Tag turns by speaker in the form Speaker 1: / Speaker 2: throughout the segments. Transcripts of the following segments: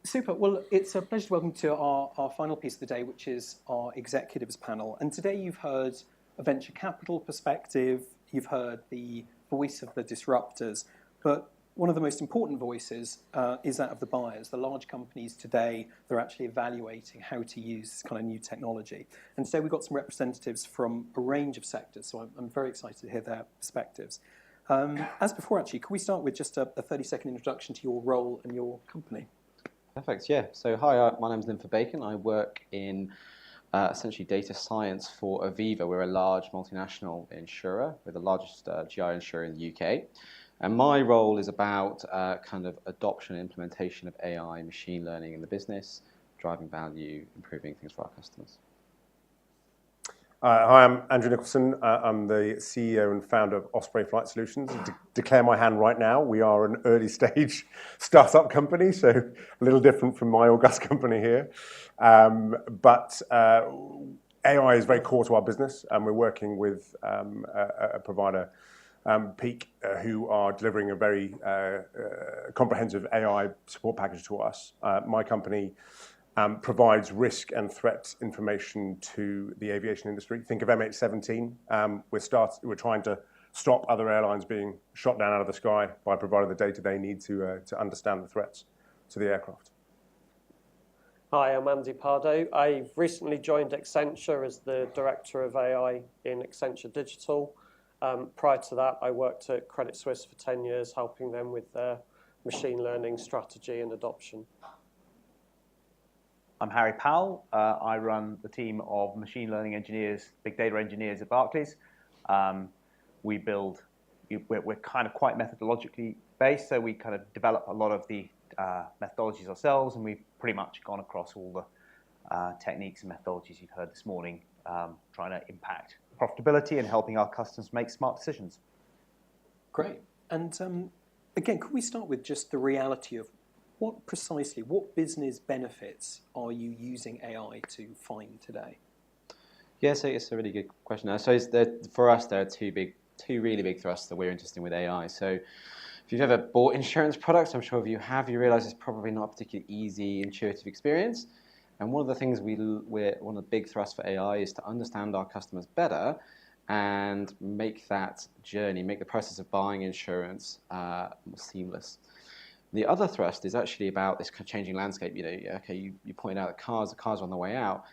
Speaker 1: Super. Well, it's a pleasure to welcome to our final piece of the day, which is our executives panel. And today you've heard a venture capital perspective, you've heard the voice of the disruptors, but one of the most important voices is that of the buyers. The large companies today, they're actually evaluating how to use this kind of new technology. And today we've got some representatives from a range of sectors, so I'm very excited to hear their perspectives. As before, actually, could we start with just a 30-second introduction to your role and your company?
Speaker 2: Perfect, yeah. So hi, my name's Linford Bacon. I work in essentially data science for Aviva. We're a large multinational insurer. We're the largest GI insurer in the UK. And my role is about kind of adoption and implementation of AI, machine learning in the business, driving value, improving things for our customers.
Speaker 3: Hi, I'm Andrew Nicholson. I'm the CEO and founder of Osprey Flight Solutions. Declare my hand right now. We are an early stage startup company, so a little different from my august company here. But AI is very core to our business, and we're working with a provider, Peak, who are delivering a very comprehensive AI support package to us. My company provides risk and threat information to the aviation industry. Think of MH17. We're trying to stop other airlines being shot down out of the sky by providing the data they need to understand the threats to the aircraft.
Speaker 4: Hi, I'm Wendy Pardo. I've recently joined Accenture as the Director of AI in Accenture Digital. Prior to that, I worked at Credit Suisse for 10 years, helping them with their machine learning strategy and adoption.
Speaker 5: I'm Harry Powell. I run the team of machine learning engineers, big data engineers at Barclays. We're kind of quite methodologically based, so we kind of develop a lot of the methodologies ourselves, and we've pretty much gone across all the techniques and methodologies you've heard this morning, trying to impact profitability and helping our customers make smart decisions.
Speaker 1: Great. And again, could we start with just the reality of what business benefits are you using AI to find today?
Speaker 2: Yeah, so it's a really good question. So for us, there are two really big thrusts that we're interested in with AI. So if you've ever bought insurance products, I'm sure if you have, you realize it's probably not a particularly easy, intuitive experience. And one of the things one of the big thrusts for AI is to understand our customers better and make that journey, make the process of buying insurance more seamless. The other thrust is actually about this changing landscape. You pointed out that cars are on the way out.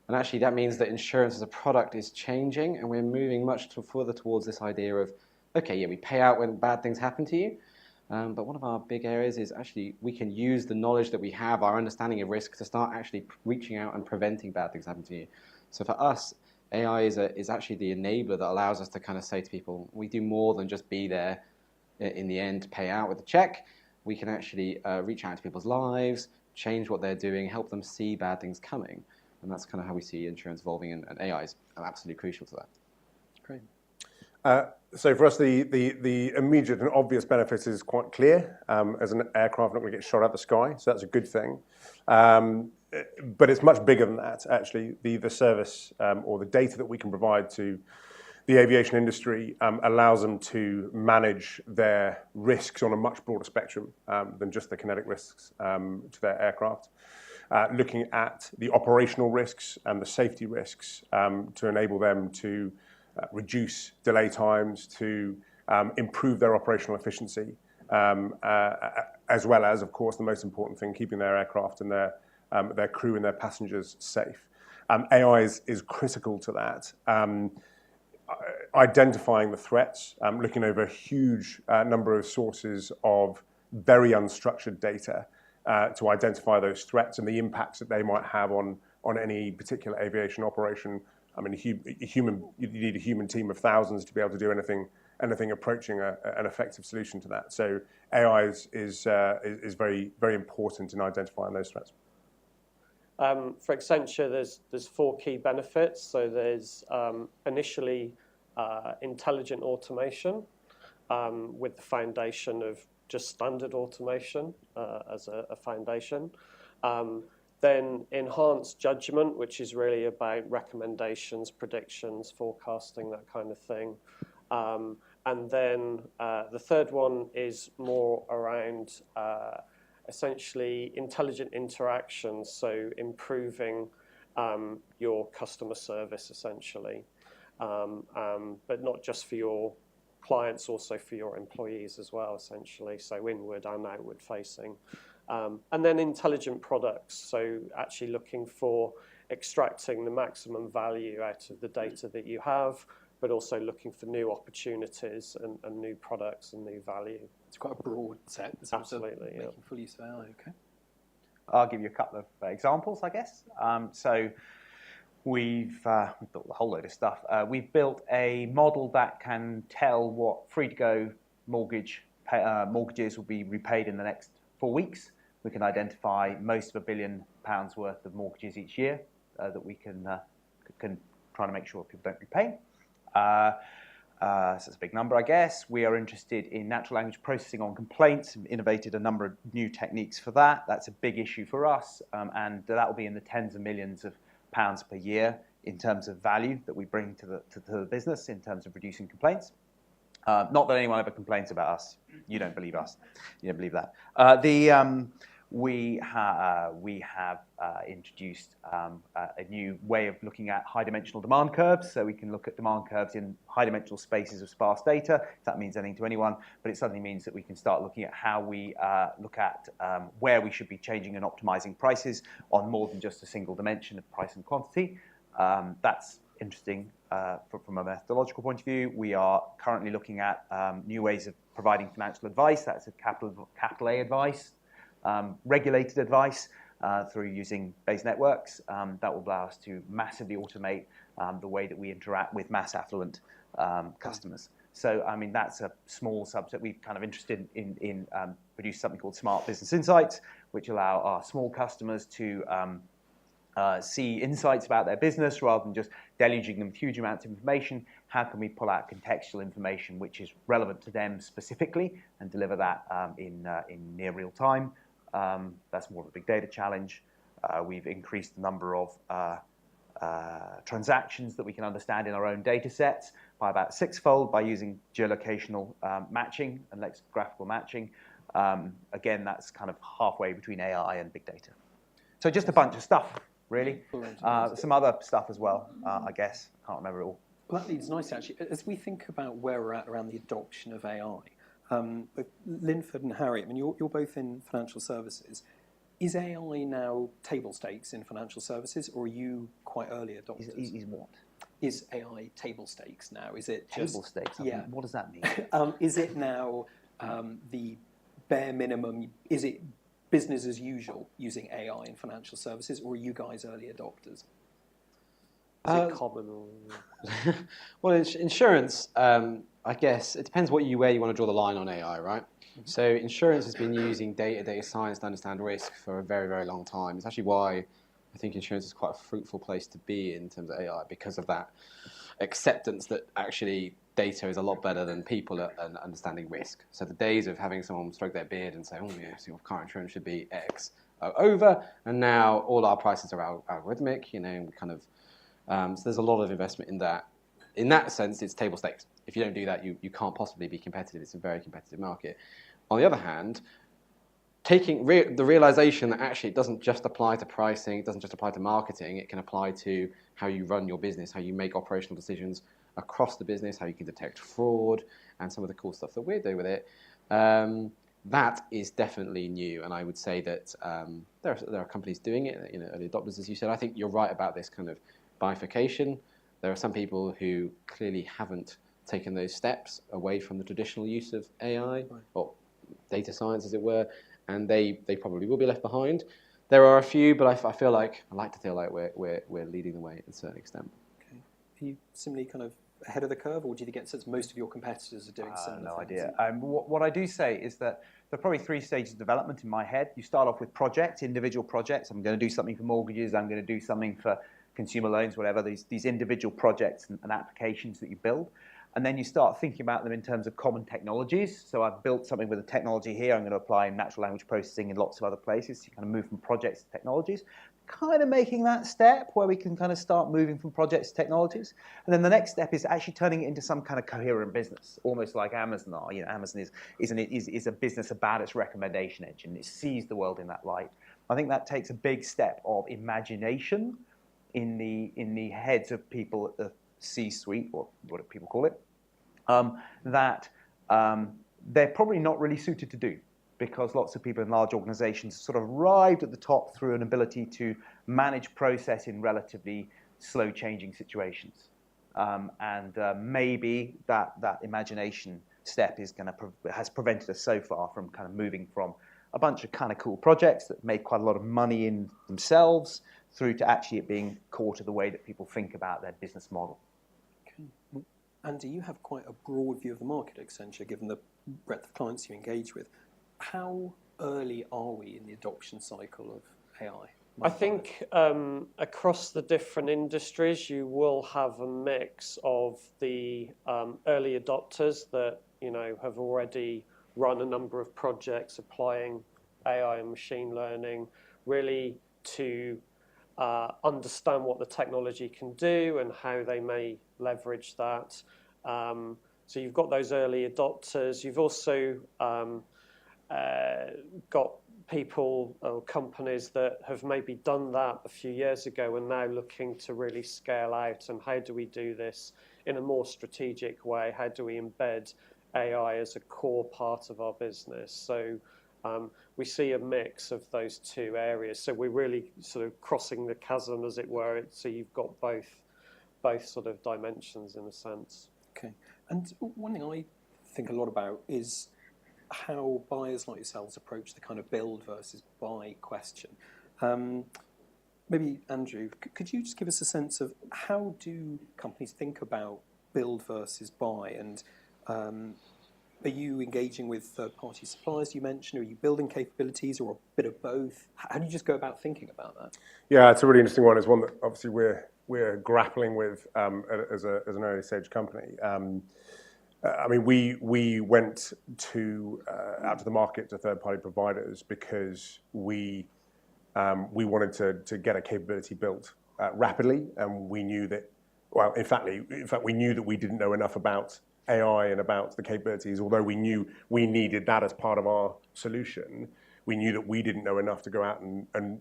Speaker 2: And actually that means that insurance as a product is changing, and we're moving much further towards this idea of, okay, yeah, we pay out when bad things happen to you. But one of our big areas is actually we can use the knowledge that we have, our understanding of risk, to start actually reaching out and preventing bad things happening to you. So for us, AI is actually the enabler that allows us to kind of say to people, we do more than just be there in the end to pay out with a check. We can actually reach out to people's lives, change what they're doing, help them see bad things coming. And that's kind of how we see insurance evolving, and AI is absolutely crucial to that.
Speaker 1: Great.
Speaker 3: So for us, the immediate and obvious benefit is quite clear. As an aircraft, not going to get shot out of the sky, so that's a good thing. But it's much bigger than that, actually. The service or the data that we can provide to the aviation industry allows them to manage their risks on a much broader spectrum than just the kinetic risks to their aircraft. Looking at the operational risks and the safety risks to enable them to reduce delay times, to improve their operational efficiency, as well as, of course, the most important thing, keeping their aircraft and their crew and their passengers safe. AI is critical to that. Identifying the threats, looking over a huge number of sources of very unstructured data to identify those threats and the impacts that they might have on any particular aviation operation. I mean, you need a human team of thousands to be able to do anything approaching an effective solution to that. So AI is very, very important in identifying those threats.
Speaker 4: For Accenture, there's 4 key benefits. So there's initially intelligent automation with the foundation of just standard automation as a foundation. Then enhanced judgment, which is really about recommendations, predictions, forecasting, that kind of thing. And then the third one is more around essentially intelligent interactions, so improving your customer service essentially, but not just for your clients, also for your employees as well, essentially, so inward and outward facing. And then intelligent products, so actually looking for extracting the maximum value out of the data that you have, but also looking for new opportunities and new products and new value.
Speaker 1: It's quite a broad set.
Speaker 4: Absolutely, yeah.
Speaker 1: Making full use of AI, okay.
Speaker 5: I'll give you a couple of examples, I guess. So we've built a whole load of stuff. We've built a model that can tell what free-to-go mortgages will be repaid in the next 4 weeks. We can identify most of £1 billion worth of mortgages each year that we can try to make sure people don't repay. So it's a big number, I guess. We are interested in natural language processing on complaints and innovated a number of new techniques for that. That's a big issue for us, and that will be in the tens of millions of pounds per year in terms of value that we bring to the business in terms of reducing complaints. Not that anyone ever complains about us. You don't believe us. You don't believe that. We have introduced a new way of looking at high-dimensional demand curves, so we can look at demand curves in high-dimensional spaces of sparse data, if that means anything to anyone, but it suddenly means that we can start looking at how we look at where we should be changing and optimizing prices on more than just a single dimension of price and quantity. That's interesting from a methodological point of view. We are currently looking at new ways of providing financial advice. That's a capital A advice. Regulated advice through using Bayes networks that will allow us to massively automate the way that we interact with mass affluent customers. So, I mean, that's a small subset. We've kind of interested in produce something called Smart Business Insights, which allow our small customers to see insights about their business rather than just deluging them with huge amounts of information. How can we pull out contextual information which is relevant to them specifically and deliver that in near real time? That's more of a big data challenge. We've increased the number of transactions that we can understand in our own data sets by about 6-fold by using geolocational matching and lexicographical matching. Again, that's kind of halfway between AI and big data. So just a bunch of stuff, really. Some other stuff as well, I guess. Can't remember it all.
Speaker 1: Well, that leads nicely, actually. As we think about where we're at around the adoption of AI, both Linford and Harry, I mean, you're both in financial services. Is AI now table stakes in financial services, or are you quite early adopters?
Speaker 5: Is what?
Speaker 1: Is AI table stakes now? Is it
Speaker 5: table stakes?
Speaker 1: Yeah.
Speaker 5: What does that mean?
Speaker 1: Is it now the bare minimum? Is it business as usual using AI in financial services, or are you guys early adopters?
Speaker 4: Is it common? Or...
Speaker 2: Well, insurance, I guess, it depends where you want to draw the line on AI, right? Mm-hmm. So insurance has been using data science to understand risk for a very, very long time. It's actually why I think insurance is quite a fruitful place to be in terms of AI, because of that acceptance that actually data is a lot better than people at understanding risk. So the days of having someone stroke their beard and say, oh yes, your car insurance should be X are over, and now all our prices are algorithmic, kind of. So there's a lot of investment in that. In that sense, it's table stakes. If you don't do that, you can't possibly be competitive. It's a very competitive market. On the other hand, taking the realization that actually it doesn't just apply to pricing, it doesn't just apply to marketing, it can apply to how you run your business, how you make operational decisions across the business, how you can detect fraud, and some of the cool stuff that we're doing with it. That is definitely new, and I would say that there are companies doing it, early adopters, as you said. I think you're right about this kind of bifurcation. There are some people who clearly haven't taken those steps away from the traditional use of AI, or data science, as it were, and they probably will be left behind. There are a few, but I like to feel like we're leading the way to a certain extent. Okay.
Speaker 1: Are you similarly kind of ahead of the curve, or do you think it's since most of your competitors are doing similar
Speaker 5: no
Speaker 1: things?
Speaker 5: idea. What I do say is that there are probably 3 stages of development in my head. You start off with individual projects. I'm going to do something for mortgages. I'm going to do something for consumer loans, whatever, these individual projects and applications that you build. And then you start thinking about them in terms of common technologies. So I've built something with a technology here. I'm going to apply natural language processing in lots of other places. So you kind of move from projects to technologies, kind of making that step where we can kind of start moving from projects to technologies. And then the next step is actually turning it into some kind of coherent business, almost like Amazon are. Amazon is a business about its recommendation engine. It sees the world in that light. I think that takes a big step of imagination in the heads of people at the C-suite, or what do people call it, that they're probably not really suited to do, because lots of people in large organizations sort of arrived at the top through an ability to manage process in relatively slow changing situations. Maybe that imagination step has prevented us so far from kind of moving from a bunch of kind of cool projects that make quite a lot of money in themselves through to actually it being core to the way that people think about their business model.
Speaker 1: Okay. Andy, you have quite a broad view of the market at Accenture, given the breadth of clients you engage with. How early are we in the adoption cycle of AI?
Speaker 4: I think across the different industries, you will have a mix of the early adopters that have already run a number of projects applying AI and machine learning, really to understand what the technology can do and how they may leverage that. So you've got those early adopters. You've also got people or companies that have maybe done that a few years ago and now looking to really scale out. And how do we do this in a more strategic way? How do we embed AI as a core part of our business? So we see a mix of those two areas. So we're really sort of crossing the chasm, as it were. So you've got both sort of dimensions in a sense.
Speaker 1: Okay. And one thing I think a lot about is how buyers like yourselves approach the kind of build versus buy question. Maybe, Andrew, could you just give us a sense of how do companies think about build versus buy? And are you engaging with third-party suppliers you mentioned? Are you building capabilities, or a bit of both? How do you just go about thinking about that?
Speaker 3: Yeah, it's a really interesting one. It's one that obviously we're grappling with as an early stage company. I mean, we went out to the market to third-party providers because we wanted to get a capability built rapidly, and we knew that. Well, in fact, we knew that we didn't know enough about AI and about the capabilities. Although we knew we needed that as part of our solution, we knew that we didn't know enough to go out and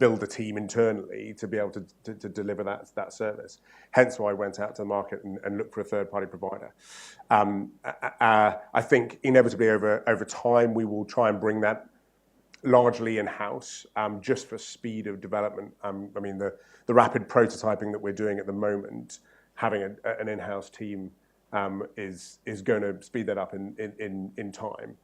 Speaker 3: build a team internally to be able to deliver that service. Hence why I went out to the market and looked for a third-party provider. I think inevitably over time we will try and bring that largely in-house, just for speed of development. I mean, the rapid prototyping that we're doing at the moment, having an in-house team is going to speed that up in time.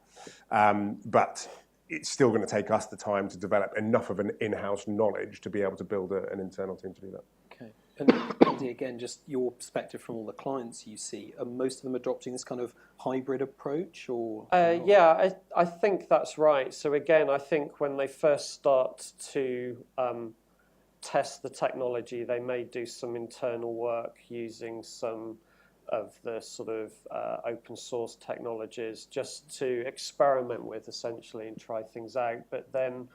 Speaker 3: But it's still going to take us the time to develop enough of an in-house knowledge to be able to build an internal team to do that.
Speaker 1: Okay. And Andy, again, just your perspective from all the clients you see, are most of them adopting this kind of hybrid approach, or?
Speaker 4: Yeah, I think that's right. So again, I think when they first start to test the technology, they may do some internal work using some of the sort of open source technologies just to experiment with, essentially, and try things out. But then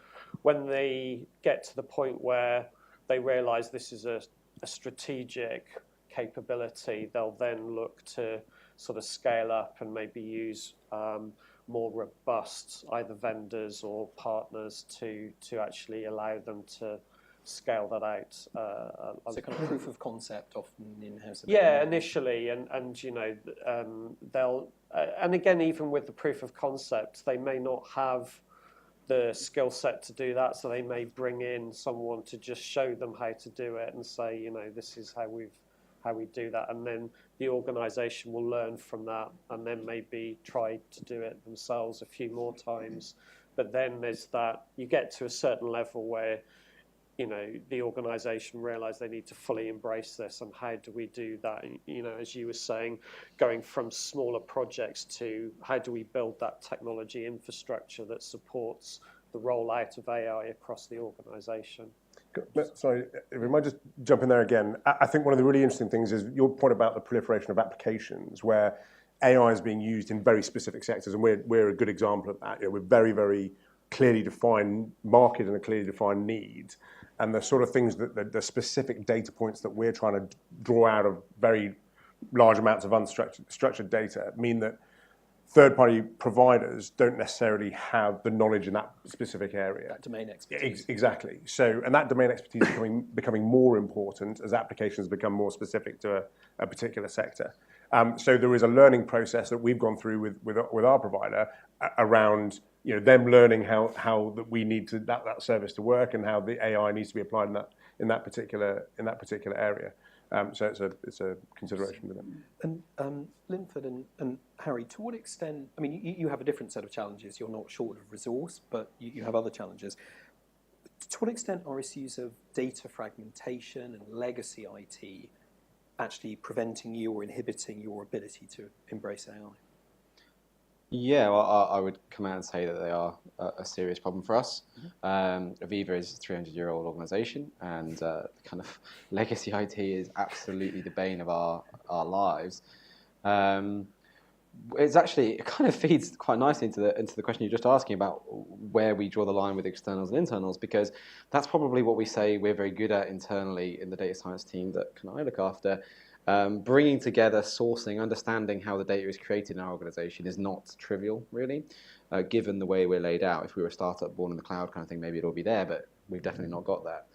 Speaker 4: when they get to the point where they realize this is a strategic capability, they'll then look to sort of scale up and maybe use more robust either vendors or partners to actually allow them to scale that out.
Speaker 1: So kind of proof of concept often in-house.
Speaker 4: Yeah, initially, and they'll and again, even with the proof of concept, they may not have the skill set to do that, so they may bring in someone to just show them how to do it and say, this is how we do that, and then the organisation will learn from that and then maybe try to do it themselves a few more times. But then there's that, you get to a certain level where the organisation realise they need to fully embrace this, and how do we do that? As you were saying, going from smaller projects to how do we build that technology infrastructure that supports the rollout of AI across the organisation?
Speaker 3: Sorry, if we might just jump in there again. I think one of the really interesting things is your point about the proliferation of applications where AI is being used in very specific sectors, and we're a good example of that. We're very, very clearly defined market and a clearly defined need, and the sort of things that the specific data points that we're trying to draw out of very large amounts of unstructured data mean that third-party providers don't necessarily have the knowledge in that specific area.
Speaker 1: That domain expertise.
Speaker 3: Exactly. So, and that domain expertise is becoming more important as applications become more specific to a particular sector. So there is a learning process that we've gone through with our provider around them learning how that we need to that service to work and how the AI needs to be applied in that particular area. So it's a consideration with them.
Speaker 1: And Linford and Harry, to what extent, I mean, you have a different set of challenges. You're not short of resource, but you have other challenges. To what extent are issues of data fragmentation and legacy IT actually preventing you or inhibiting your ability to embrace AI?
Speaker 2: Yeah, well, I would come out and say that they are a serious problem for us. Aviva is a 300-year-old organisation, and kind of legacy IT is absolutely the bane of our lives. It kind of feeds quite nicely into the question you're just asking about where we draw the line with externals and internals, because that's probably what we say we're very good at internally in the data science team that I look after. Bringing together, sourcing, understanding how the data is created in our organization is not trivial, really, given the way we're laid out. If we were a startup born in the cloud kind of thing, maybe it'll be there, but we've definitely not got that.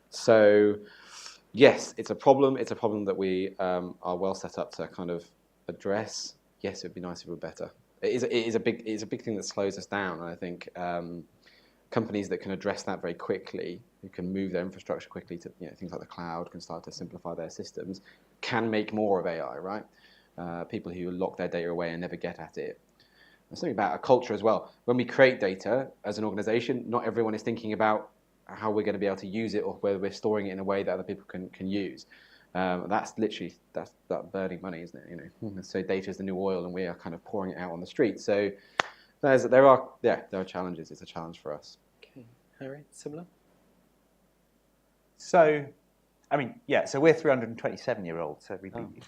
Speaker 2: So, yes, it's a problem. It's a problem that we are well set up to kind of address. Yes, it would be nice if it were better. It is a big thing that slows us down, and I think companies that can address that very quickly, who can move their infrastructure quickly to things like the cloud, can start to simplify their systems, can make more of AI, right? People who lock their data away and never get at it. There's something about a culture as well. When we create data as an organization, not everyone is thinking about how we're going to be able to use it or whether we're storing it in a way that other people can use. That's that burning money, isn't it? So data is the new oil, and we are kind of pouring it out on the street. So there are challenges. It's a challenge for us.
Speaker 1: Okay, Harry, similar.
Speaker 5: So, I mean, yeah. So we're 327-year-olds. So we beat you.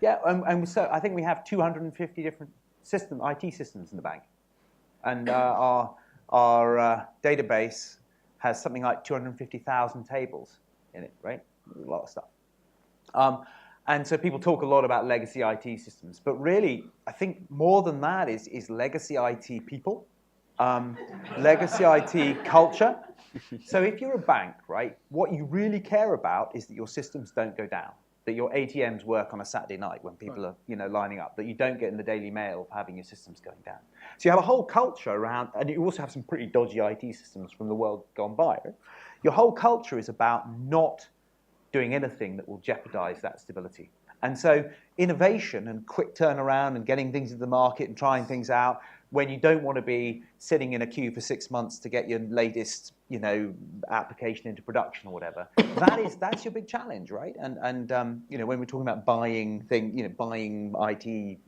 Speaker 5: Yeah, and so I think we have 250 different IT systems in the bank, and our database has something like 250,000 tables in it, right? A lot of stuff. And so people talk a lot about legacy IT systems, but really, I think more than that is legacy IT people, legacy IT culture. So if you're a bank, right, what you really care about is that your systems don't go down, that your ATMs work on a Saturday night when people are lining up, that you don't get in the Daily Mail for having your systems going down. So you have a whole culture around, and you also have some pretty dodgy IT systems from the world gone by. Right? Your whole culture is about not doing anything that will jeopardize that stability. And so innovation and quick turnaround and getting things into the market and trying things out when you don't want to be sitting in a queue for 6 months to get your latest, application into production or whatever. That's your big challenge, right? And when we're talking about buying IT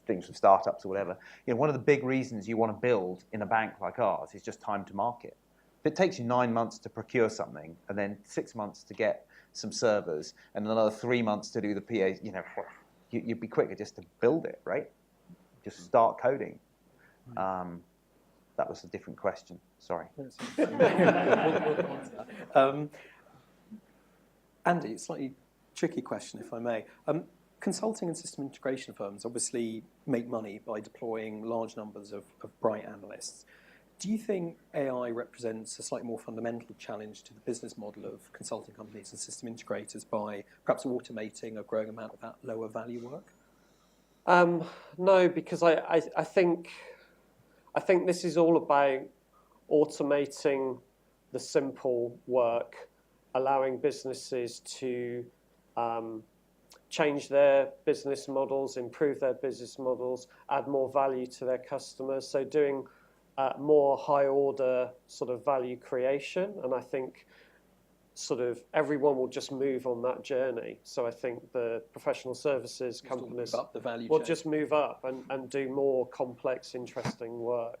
Speaker 5: things from startups or whatever, one of the big reasons you want to build in a bank like ours is just time to market. If it takes you 9 months to procure something and then 6 months to get some servers and another 3 months to do the PA, you'd be quicker just to build it, right? Just start coding. That was a different question. Sorry.
Speaker 1: Andy, slightly tricky question, if I may. Consulting and system integration firms obviously make money by deploying large numbers of bright analysts. Do you think AI represents a slightly more fundamental challenge to the business model of consulting companies and system integrators by perhaps automating a growing amount of that lower value work?
Speaker 4: No, because I think this is all about automating the simple work, allowing businesses to change their business models, improve their business models, add more value to their customers. So doing more high order sort of value creation. And I think sort of everyone will just move on that journey. So I think the professional services companies
Speaker 1: up the value
Speaker 4: will
Speaker 1: chain.
Speaker 4: just move up and do more complex, interesting work.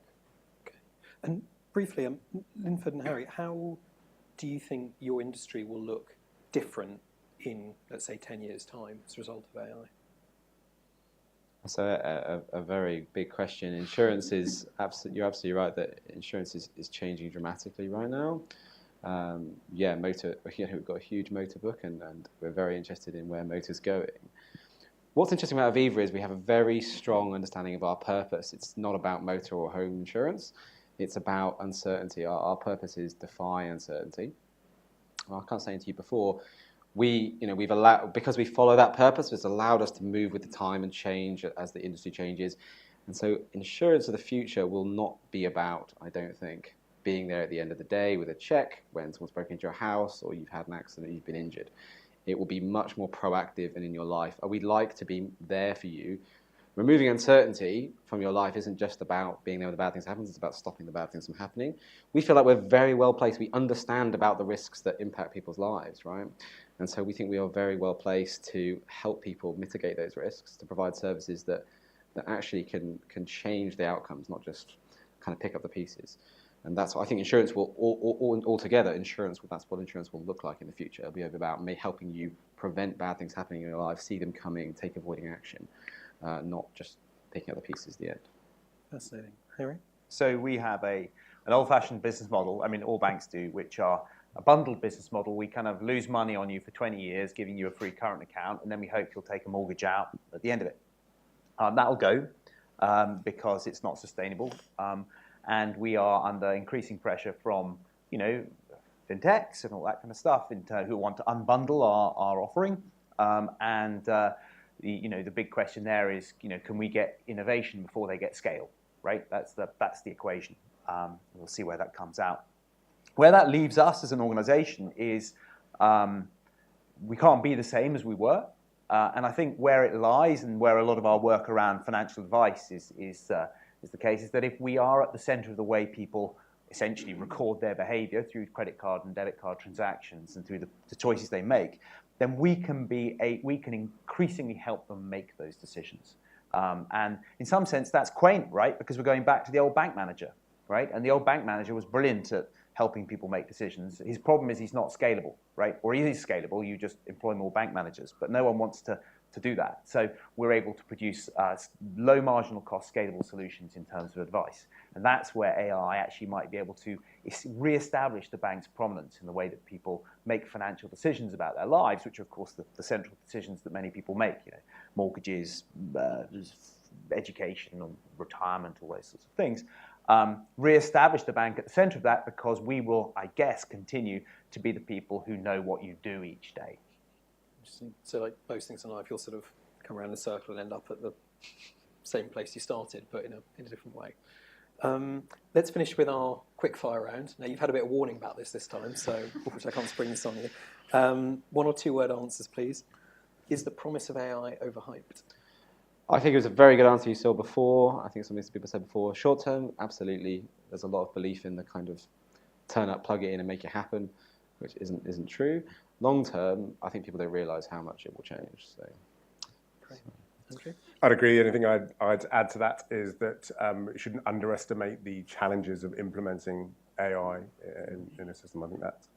Speaker 1: Okay. And briefly, Linford and Harry, how do you think your industry will look different in, let's say, 10 years' time as a result of AI?
Speaker 2: That's a very big question. Insurance is you're absolutely right that insurance is changing dramatically right now. Motor. We've got a huge motor book, and we're very interested in where motor's going. What's interesting about Aviva is we have a very strong understanding of our purpose. It's not about motor or home insurance. It's about uncertainty. Our purpose is defy uncertainty. Well, I can't say to you before. We've allowed, because we follow that purpose, it's allowed us to move with the time and change as the industry changes. And so insurance of the future will not be about, I don't think, being there at the end of the day with a check when someone's broken into your house or you've had an accident or you've been injured. It will be much more proactive and in your life. We'd like to be there for you. Removing uncertainty from your life isn't just about being there when the bad things happen, it's about stopping the bad things from happening. We feel like we're very well placed. We understand about the risks that impact people's lives, right? And so we think we are very well placed to help people mitigate those risks, to provide services that actually can change the outcomes, not just kind of pick up the pieces. And that's what I think insurance will, altogether, that's what insurance will look like in the future. It'll be about helping you prevent bad things happening in your life, see them coming, take avoiding action, not just picking up the pieces at the end.
Speaker 1: Fascinating. Harry?
Speaker 5: So we have an old-fashioned business model, I mean, all banks do, which are a bundled business model. We kind of lose money on you for 20 years, giving you a free current account, and then we hope you'll take a mortgage out at the end of it. That'll go because it's not sustainable. And we are under increasing pressure from, fintechs and all that kind of stuff who want to unbundle our offering. The big question there is, can we get innovation before they get scale, right? That's the equation. We'll see where that comes out. Where that leaves us as an organization is we can't be the same as we were. And I think where it lies and where a lot of our work around financial advice is the case is that if we are at the center of the way people essentially record their behavior through credit card and debit card transactions and through the choices they make, then we can increasingly help them make those decisions. And in some sense, that's quaint, right? Because we're going back to the old bank manager, right? And the old bank manager was brilliant at helping people make decisions. His problem is he's not scalable, right? Or he is scalable, you just employ more bank managers. But no one wants to do that. So we're able to produce low marginal cost scalable solutions in terms of advice. And that's where AI actually might be able to re-establish the bank's prominence in the way that people make financial decisions about their lives, which are, of course, the central decisions that many people make, mortgages, education, retirement, all those sorts of things. Re-establish the bank at the center of that because we will, I guess, continue to be the people who know what you do each day.
Speaker 1: Interesting. So like most things in life, you'll sort of come around the circle and end up at the same place you started, but in a different way. Let's finish with our quickfire round. Now, you've had a bit of warning about this time, so which I can't spring this on you. 1 or 2 word answers, please. Is the promise of AI overhyped?
Speaker 2: I think it was a very good answer you saw before. I think something people said before. Short term, absolutely. There's a lot of belief in the kind of turn up, plug it in, and make it happen, which isn't true. Long term, I think people don't realise how much it will change. So,
Speaker 1: great. Andrew?
Speaker 3: I'd agree. Anything I'd add to that is that you shouldn't underestimate the challenges of implementing AI in a system. I think that's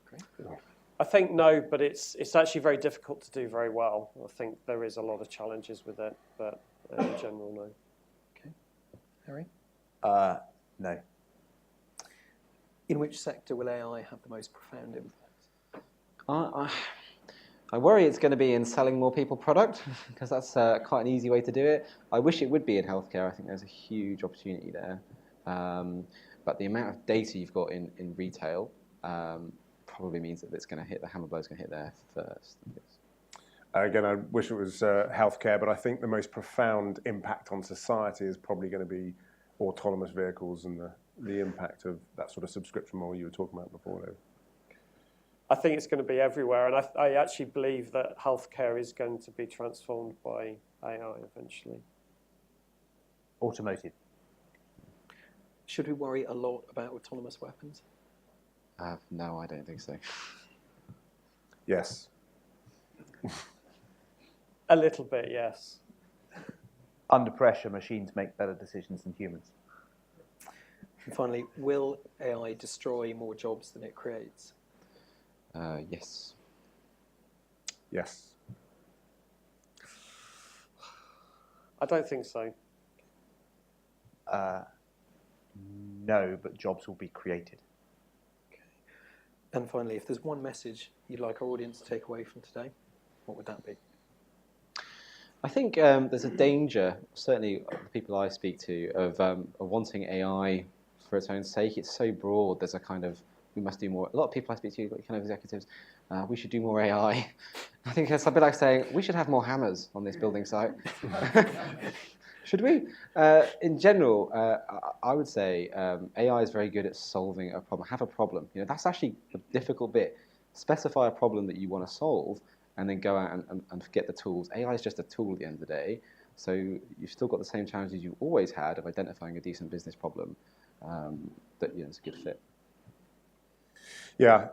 Speaker 1: Great.
Speaker 4: I think no, but it's actually very difficult to do very well. I think there is a lot of challenges with it, but in general, no.
Speaker 1: Okay. Harry?
Speaker 5: No.
Speaker 1: In which sector will AI have the most profound impact?
Speaker 2: I worry it's going to be in selling more people product because that's quite an easy way to do it. I wish it would be in healthcare. I think there's a huge opportunity there. But the amount of data you've got in retail probably means that it's going to hit, the hammer blow's going to hit there first.
Speaker 3: Again, I wish it was healthcare, but I think the most profound impact on society is probably going to be autonomous vehicles and the impact of that sort of subscription model you were talking about before, Dave.
Speaker 4: I think it's going to be everywhere, and I actually believe that healthcare is going to be transformed by AI eventually.
Speaker 5: Automotive.
Speaker 1: Should we worry a lot about autonomous weapons?
Speaker 2: No, I don't think so.
Speaker 3: Yes.
Speaker 4: A little bit, yes.
Speaker 5: Under pressure, machines make better decisions than humans.
Speaker 1: And finally, will AI destroy more jobs than it creates?
Speaker 2: Yes.
Speaker 3: Yes.
Speaker 4: I don't think so.
Speaker 5: No, but jobs will be created.
Speaker 1: And finally, if there's one message you'd like our audience to take away from today, what would that be?
Speaker 2: I think there's a danger, certainly the people I speak to, of wanting AI for its own sake. It's so broad. There's a kind of, we must do more. A lot of people I speak to, kind of executives, we should do more AI. I think it's a bit like saying, we should have more hammers on this building site. Should we? In general, I would say AI is very good at solving a problem. Have a problem. That's actually the difficult bit. Specify a problem that you want to solve, and then go out and get the tools. AI is just a tool at the end of the day. So you've still got the same challenges you've always had of identifying a decent business problem that is a good fit.
Speaker 3: Yeah,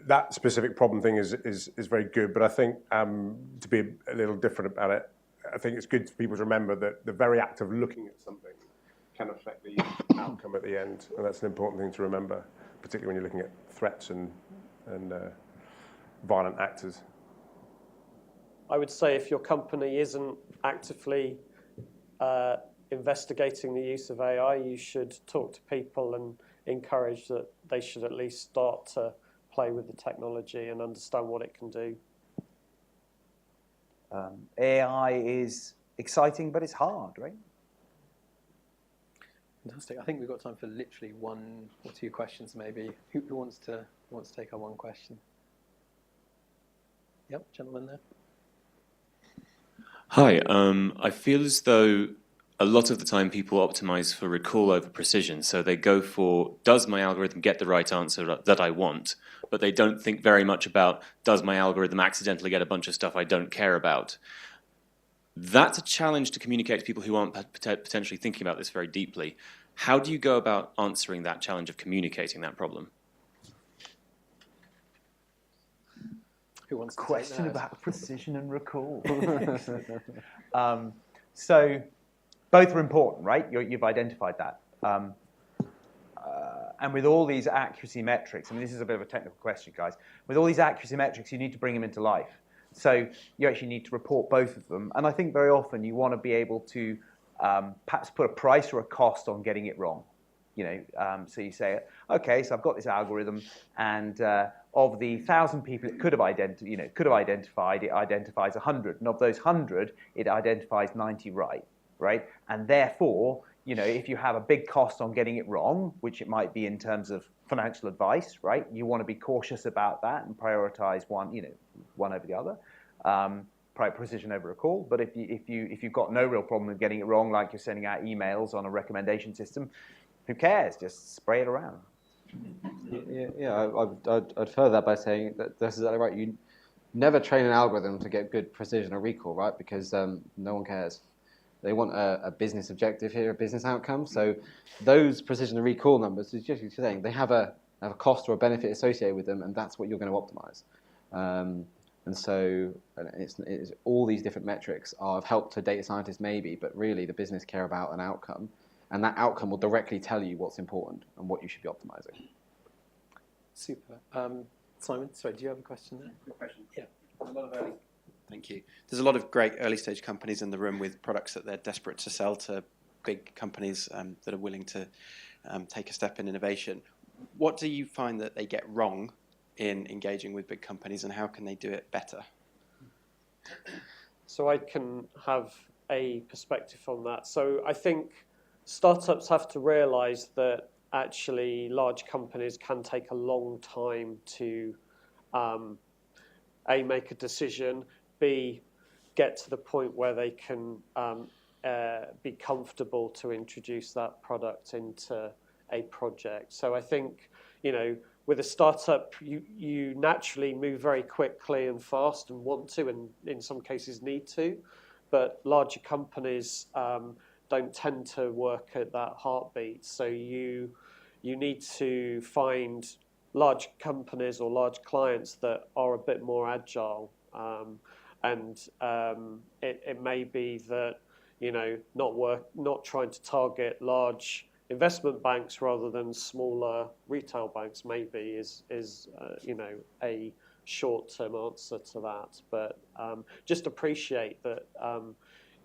Speaker 3: that specific problem thing is very good, but I think to be a little different about it, I think it's good for people to remember that the very act of looking at something can affect the outcome at the end, and that's an important thing to remember, particularly when you're looking at threats and violent actors.
Speaker 4: I would say if your company isn't actively investigating the use of AI, you should talk to people and encourage that they should at least start to play with the technology and understand what it can do.
Speaker 5: AI is exciting, but it's hard, right?
Speaker 1: Fantastic. I think we've got time for literally one or two questions, maybe. Who wants to take our one question? Yep, gentleman there.
Speaker 6: Hi. I feel as though a lot of the time people optimize for recall over precision. So they go for, does my algorithm get the right answer that I want? But they don't think very much about, does my algorithm accidentally get a bunch of stuff I don't care about? That's a challenge to communicate to people who aren't potentially thinking about this very deeply. How do you go about answering that challenge of communicating that problem?
Speaker 1: Who wants to
Speaker 5: Question
Speaker 1: take that?
Speaker 5: about precision and recall. So both are important, right? You've identified that. And with all these accuracy metrics, I mean, this is a bit of a technical question, guys. With all these accuracy metrics, you need to bring them into life. So you actually need to report both of them. And I think very often you want to be able to perhaps put a price or a cost on getting it wrong. So you say, okay, so I've got this algorithm, and of the 1,000 people it could have identified, it identifies 100, and of those 100, it identifies 90 right? And therefore, if you have a big cost on getting it wrong, which it might be in terms of financial advice, right? You want to be cautious about that and prioritize one over the other. Precision over recall. But if you've got no real problem with getting it wrong, like you're sending out emails on a recommendation system, who cares? Just spray it around.
Speaker 2: Yeah. I'd further that by saying that that's exactly right. You never train an algorithm to get good precision or recall, right? Because no one cares. They want a business objective here, a business outcome. So those precision and recall numbers, is just saying they have a cost or a benefit associated with them, and that's what you're going to optimize. And so it's all these different metrics are of help to data scientists maybe, but really the business care about an outcome, and that outcome will directly tell you what's important and what you should be optimizing.
Speaker 1: Super. Simon, sorry, do you have a question there?
Speaker 7: Quick question.
Speaker 1: Yeah.
Speaker 7: Thank you. There's a lot of great early stage companies in the room with products that they're desperate to sell to big companies that are willing to take a step in innovation. What do you find that they get wrong in engaging with big companies, and how can they do it better?
Speaker 4: So I can have a perspective on that. So I think startups have to realize that actually large companies can take a long time to A, make a decision, B, get to the point where they can be comfortable to introduce that product into a project. So I think, with a startup, you naturally move very quickly and fast and want to, and in some cases need to, but larger companies don't tend to work at that heartbeat. So you need to find large companies or large clients that are a bit more agile. It may be that, not trying to target large investment banks rather than smaller retail banks maybe is a short-term answer to that. But just appreciate that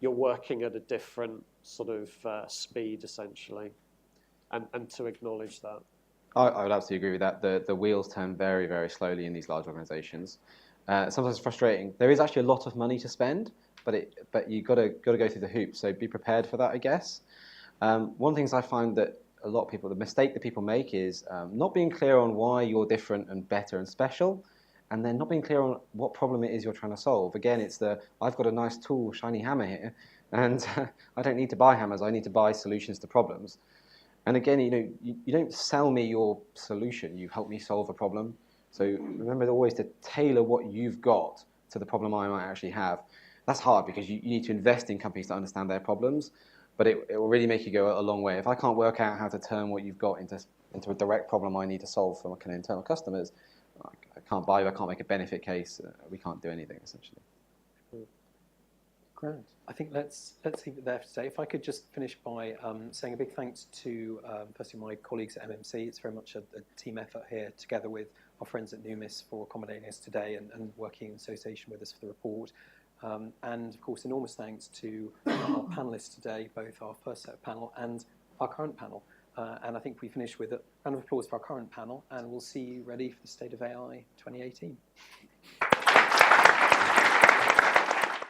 Speaker 4: you're working at a different sort of speed essentially, and to acknowledge that.
Speaker 2: I would absolutely agree with that. The wheels turn very, very slowly in these large organisations. Sometimes it's frustrating. There is actually a lot of money to spend, but you got to go through the hoops. So be prepared for that, I guess. One of the things I find that a lot of people, the mistake that people make is not being clear on why you're different and better and special, and then not being clear on what problem it is you're trying to solve. Again, it's I've got a nice tool, shiny hammer here, and I don't need to buy hammers. I need to buy solutions to problems. And again, you don't sell me your solution. You help me solve a problem. So remember always to tailor what you've got to the problem I might actually have. That's hard because you need to invest in companies to understand their problems, but it will really make you go a long way. If I can't work out how to turn what you've got into a direct problem I need to solve for my kind of internal customers, I can't buy you, I can't make a benefit case, we can't do anything essentially.
Speaker 1: Great. I think let's leave it there for today. If I could just finish by saying a big thanks to firstly my colleagues at MMC. It's very much a team effort here, together with our friends at Numis for accommodating us today and working in association with us for the report. And of course, enormous thanks to our panellists today, both our first set panel and our current panel. And I think we finish with a round of applause for our current panel, and we'll see you ready for the State of AI 2018.